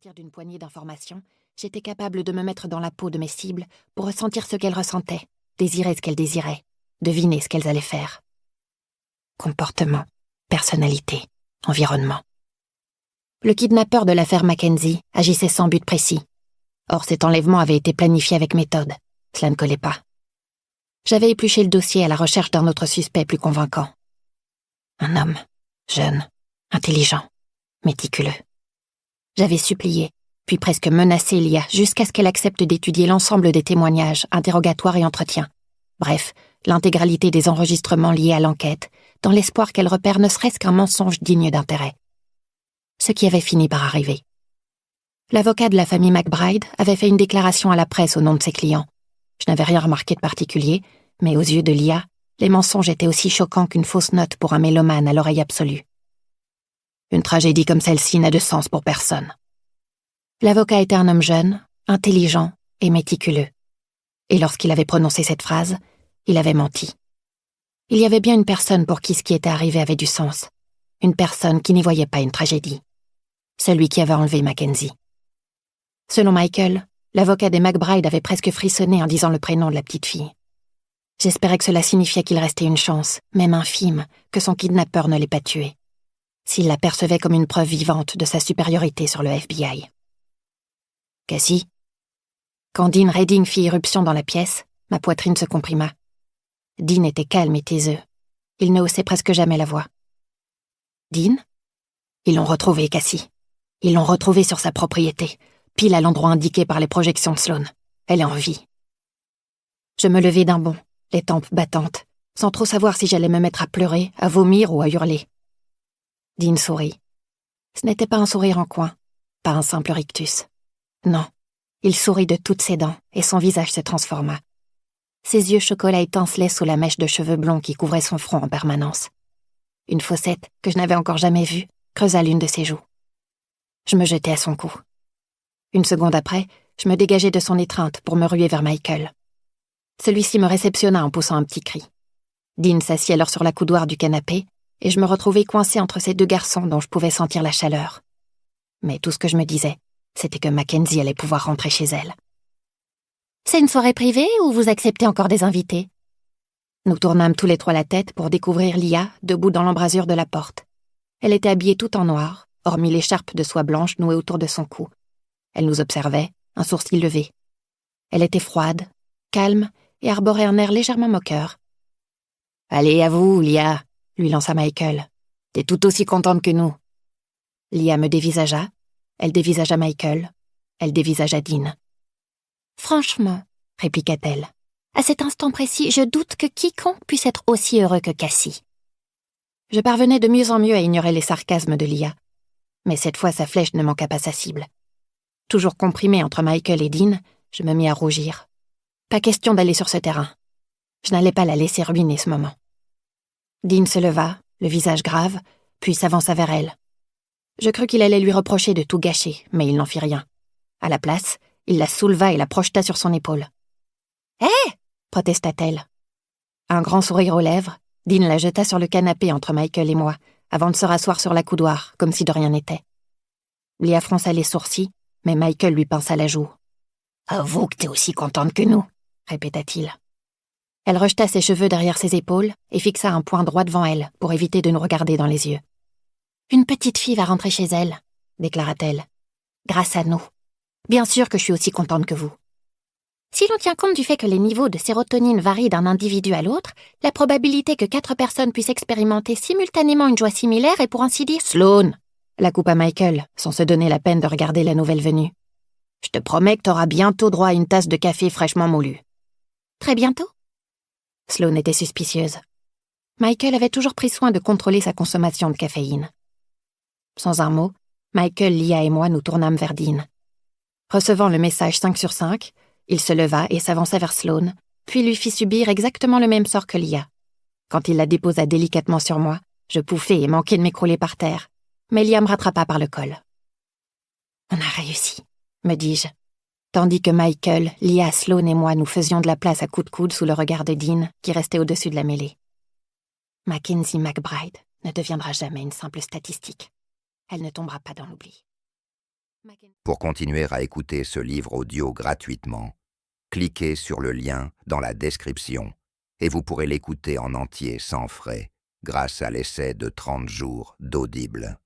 partir d'une poignée d'informations, j'étais capable de me mettre dans la peau de mes cibles pour ressentir ce qu'elles ressentaient, désirer ce qu'elles désiraient, deviner ce qu'elles allaient faire. Comportement, personnalité, environnement. Le kidnappeur de l'affaire Mackenzie agissait sans but précis. Or, cet enlèvement avait été planifié avec méthode. Cela ne collait pas. J'avais épluché le dossier à la recherche d'un autre suspect plus convaincant. Un homme, jeune, intelligent, méticuleux. J'avais supplié, puis presque menacé Lia jusqu'à ce qu'elle accepte d'étudier l'ensemble des témoignages, interrogatoires et entretiens. Bref, l'intégralité des enregistrements liés à l'enquête, dans l'espoir qu'elle repère ne serait-ce qu'un mensonge digne d'intérêt. Ce qui avait fini par arriver. L'avocat de la famille McBride avait fait une déclaration à la presse au nom de ses clients. Je n'avais rien remarqué de particulier, mais aux yeux de Lia, les mensonges étaient aussi choquants qu'une fausse note pour un mélomane à l'oreille absolue. Une tragédie comme celle-ci n'a de sens pour personne. L'avocat était un homme jeune, intelligent et méticuleux. Et lorsqu'il avait prononcé cette phrase, il avait menti. Il y avait bien une personne pour qui ce qui était arrivé avait du sens. Une personne qui n'y voyait pas une tragédie. Celui qui avait enlevé Mackenzie. Selon Michael, l'avocat des McBride avait presque frissonné en disant le prénom de la petite fille. J'espérais que cela signifiait qu'il restait une chance, même infime, que son kidnappeur ne l'ait pas tuée. S'il la percevait comme une preuve vivante de sa supériorité sur le FBI. Cassie? Quand Dean Redding fit irruption dans la pièce, ma poitrine se comprima. Dean était calme et taiseux. Il ne haussait presque jamais la voix. Dean? Ils l'ont retrouvé, Cassie. Ils l'ont retrouvé sur sa propriété, pile à l'endroit indiqué par les projections de Sloan. Elle est en vie. Je me levai d'un bond, les tempes battantes, sans trop savoir si j'allais me mettre à pleurer, à vomir ou à hurler. Dean sourit. Ce n'était pas un sourire en coin, pas un simple rictus. Non, il sourit de toutes ses dents et son visage se transforma. Ses yeux chocolat étincelaient sous la mèche de cheveux blonds qui couvrait son front en permanence. Une fossette, que je n'avais encore jamais vue, creusa l'une de ses joues. Je me jetai à son cou. Une seconde après, je me dégageai de son étreinte pour me ruer vers Michael. Celui-ci me réceptionna en poussant un petit cri. Dean s'assit alors sur la coudoir du canapé et je me retrouvai coincée entre ces deux garçons dont je pouvais sentir la chaleur. Mais tout ce que je me disais, c'était que Mackenzie allait pouvoir rentrer chez elle. « C'est une soirée privée ou vous acceptez encore des invités ?» Nous tournâmes tous les trois la tête pour découvrir Lia debout dans l'embrasure de la porte. Elle était habillée tout en noir, hormis l'écharpe de soie blanche nouée autour de son cou. Elle nous observait, un sourcil levé. Elle était froide, calme et arborait un air légèrement moqueur. « Allez, à vous, Lia !» lui lança Michael. « T'es tout aussi contente que nous. » Lia me dévisagea, elle dévisagea Michael, elle dévisagea Dean. « Franchement, » répliqua-t-elle, « à cet instant précis, je doute que quiconque puisse être aussi heureux que Cassie. » Je parvenais de mieux en mieux à ignorer les sarcasmes de Lia, mais cette fois sa flèche ne manqua pas sa cible. Toujours comprimée entre Michael et Dean, je me mis à rougir. Pas question d'aller sur ce terrain. Je n'allais pas la laisser ruiner ce moment. Dean se leva, le visage grave, puis s'avança vers elle. Je crus qu'il allait lui reprocher de tout gâcher, mais il n'en fit rien. À la place, il la souleva et la projeta sur son épaule. « Hé !» protesta-t-elle. Un grand sourire aux lèvres, Dean la jeta sur le canapé entre Michael et moi, avant de se rasseoir sur la coudoir, comme si de rien n'était. Lia fronça les sourcils, mais Michael lui pinça la joue. « Avoue que t'es aussi contente que nous !» répéta-t-il. Elle rejeta ses cheveux derrière ses épaules et fixa un point droit devant elle pour éviter de nous regarder dans les yeux. « Une petite fille va rentrer chez elle, » déclara-t-elle. « Grâce à nous. Bien sûr que je suis aussi contente que vous. Si l'on tient compte du fait que les niveaux de sérotonine varient d'un individu à l'autre, la probabilité que 4 personnes puissent expérimenter simultanément une joie similaire est pour ainsi dire... » « Sloan !» la coupa Michael, sans se donner la peine de regarder la nouvelle venue. « Je te promets que t'auras bientôt droit à une tasse de café fraîchement moulu. »« Très bientôt ?» Sloan était suspicieuse. Michael avait toujours pris soin de contrôler sa consommation de caféine. Sans un mot, Michael, Lia et moi nous tournâmes vers Dean. Recevant le message 5 sur 5, il se leva et s'avança vers Sloan, puis lui fit subir exactement le même sort que Lia. Quand il la déposa délicatement sur moi, je pouffai et manquai de m'écrouler par terre, mais Lia me rattrapa par le col. « On a réussi », me dis-je, tandis que Michael, Lia, Sloan et moi nous faisions de la place à coups de coude sous le regard de Dean, qui restait au-dessus de la mêlée. Mackenzie McBride ne deviendra jamais une simple statistique. Elle ne tombera pas dans l'oubli. Pour continuer à écouter ce livre audio gratuitement, cliquez sur le lien dans la description et vous pourrez l'écouter en entier sans frais grâce à l'essai de 30 jours d'Audible.